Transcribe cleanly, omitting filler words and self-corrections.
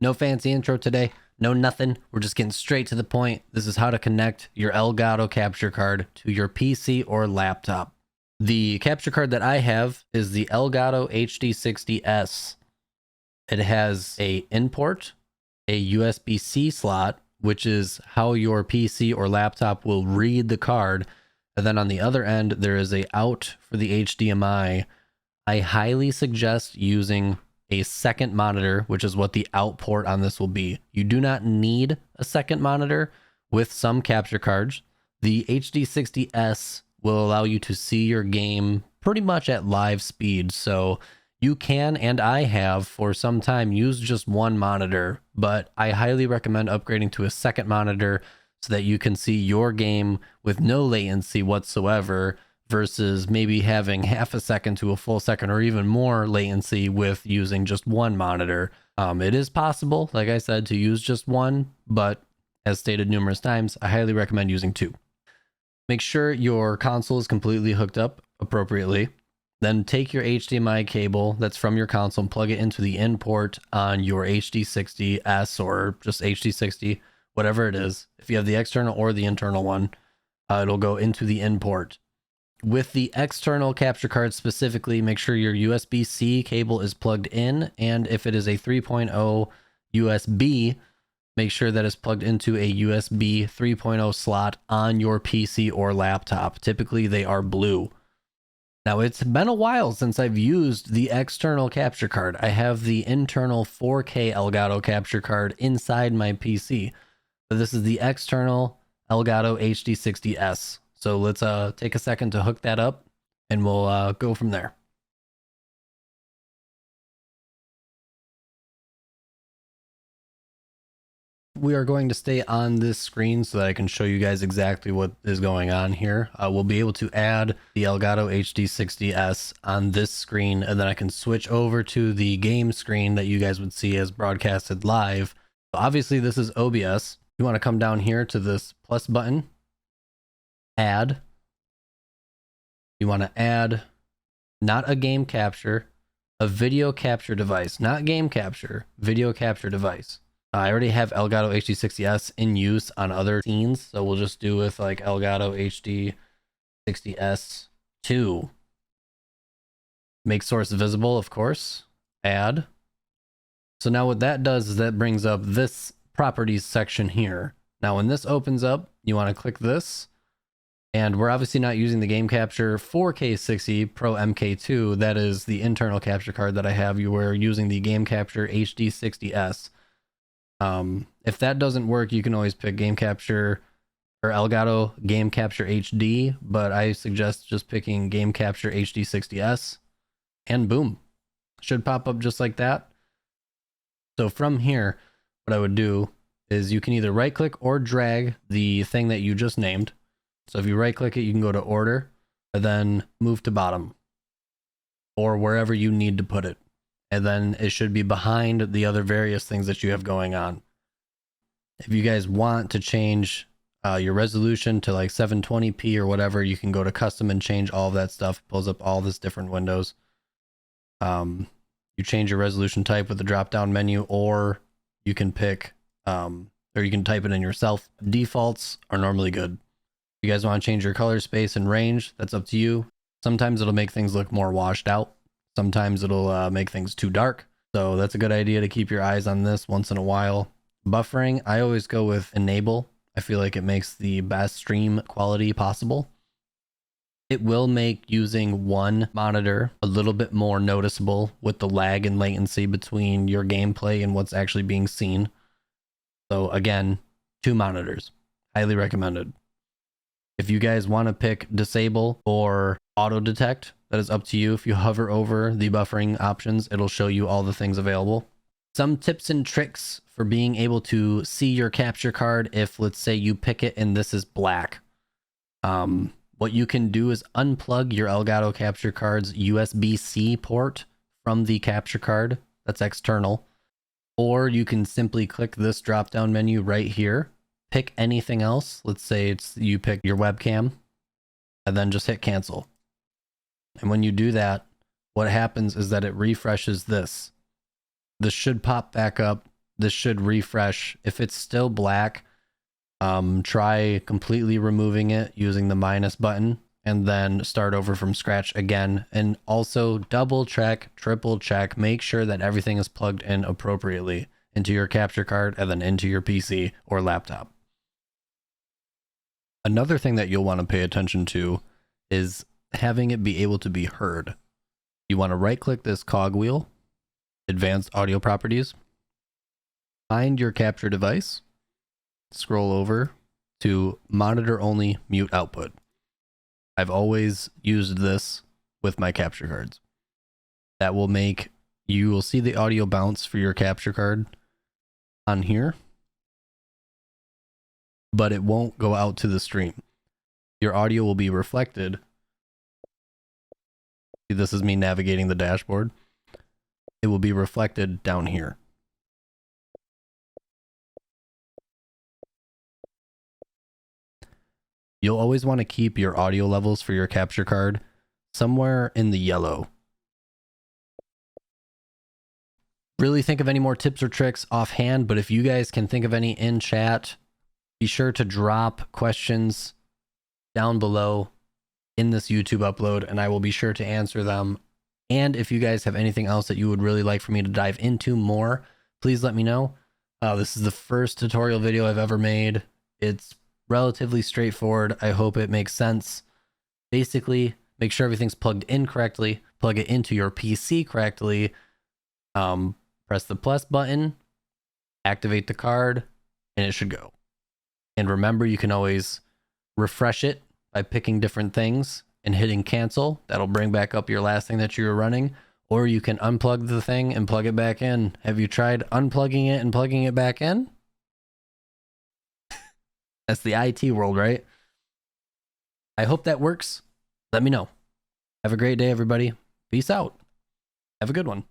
No fancy intro today, no nothing. We're just getting straight to the point. This is how to connect your Elgato capture card to your PC or laptop. The capture card that I have is the Elgato HD60S. It has a in port, a USB-C slot, which is how your PC or laptop will read the card. And then on the other end, there is a out for the HDMI. I highly suggest using a second monitor, which is what the out port on this will be. You do not need a second monitor with some capture cards. The HD60S will allow you to see your game pretty much at live speed. So you can, and I have for some time, used just one monitor, but I highly recommend upgrading to a second monitor so that you can see your game with no latency whatsoever, versus maybe having half a second to a full second or even more latency with using just one monitor. It is possible, like I said, to use just one, but as stated numerous times, I highly recommend using two. Make sure your console is completely hooked up appropriately. Then take your HDMI cable that's from your console and plug it into the in port on your HD60S or just HD60, whatever it is. If you have the external or the internal one, it'll go into the in port. With the external capture card specifically, make sure your USB-C cable is plugged in, and if it is a 3.0 USB, make sure that it's plugged into a USB 3.0 slot on your PC or laptop. Typically, they are blue. Now, it's been a while since I've used the external capture card. I have the internal 4K Elgato capture card inside my PC, but this is the external Elgato HD60S. So let's take a second to hook that up, and we'll go from there. We are going to stay on this screen so that I can show you guys exactly what is going on here. We'll be able to add the Elgato HD60S on this screen, and then I can switch over to the game screen that you guys would see as broadcasted live. So obviously this is OBS. You want to come down here to this plus button, add. You want to add not a game capture, a video capture device, not game capture, video capture device. I already have Elgato HD60S in use on other scenes, so we'll just do with like Elgato HD60S2. Make source visible, of course. Add. So now what that does is that brings up this properties section here. Now when this opens up, you want to click this. And we're obviously not using the Game Capture 4K 60 Pro MK2. That is the internal capture card that I have. You were using the Game Capture HD60S. If that doesn't work, you can always pick Game Capture or Elgato Game Capture HD, but I suggest just picking Game Capture HD60S, and boom, should pop up just like that. So from here, what I would do is you can either right click or drag the thing that you just named. So if you right click it, you can go to order and then move to bottom or wherever you need to put it. And then it should be behind the other various things that you have going on. If you guys want to change your resolution to like 720p or whatever, you can go to custom and change all of that stuff. It pulls up all this different windows. You change your resolution type with the drop down menu, or you can pick, or you can type it in yourself. Defaults are normally good. If you guys want to change your color space and range, that's up to you. Sometimes it'll make things look more washed out. Sometimes it'll make things too dark. So that's a good idea to keep your eyes on this once in a while. Buffering, I always go with enable. I feel like it makes the best stream quality possible. It will make using one monitor a little bit more noticeable with the lag and latency between your gameplay and what's actually being seen. So again, two monitors, highly recommended. If you guys want to pick disable or auto detect, that is up to you. If you hover over the buffering options, it'll show you all the things available. Some tips and tricks for being able to see your capture card if, let's say, you pick it and this is black. What you can do is unplug your Elgato capture card's USB-C port from the capture card that's external, or you can simply click this drop-down menu right here. Pick anything else. Let's say it's you pick your webcam, and then just hit cancel. And when you do that, what happens is that it refreshes this. This should pop back up this should refresh. If it's still black, try completely removing it using the minus button and then start over from scratch again. And also double check, triple check, make sure that everything is plugged in appropriately into your capture card and then into your PC or laptop. Another thing that you'll want to pay attention to is having it be able to be heard. You want to right click this cogwheel, advanced audio properties, find your capture device, scroll over to monitor only, mute output. I've always used this with my capture cards. That will make, you will see the audio bounce for your capture card on here, but it won't go out to the stream. Your audio will be reflected. This is me navigating the dashboard. It will be reflected down here. You'll always want to keep your audio levels for your capture card somewhere in the yellow. Really think of any more tips or tricks offhand, but if you guys can think of any in chat, be sure to drop questions down below in this YouTube upload, and I will be sure to answer them. And if you guys have anything else that you would really like for me to dive into more, please let me know. This is the first tutorial video I've ever made. It's relatively straightforward. I hope it makes sense. Basically, make sure everything's plugged in correctly, plug it into your PC correctly, press the plus button, activate the card, and it should go. And remember, you can always refresh it by picking different things and hitting cancel. That'll bring back up your last thing that you were running. Or you can unplug the thing and plug it back in. Have you tried unplugging it and plugging it back in? That's the IT world, right? I hope that works. Let me know. Have a great day, everybody. Peace out. Have a good one.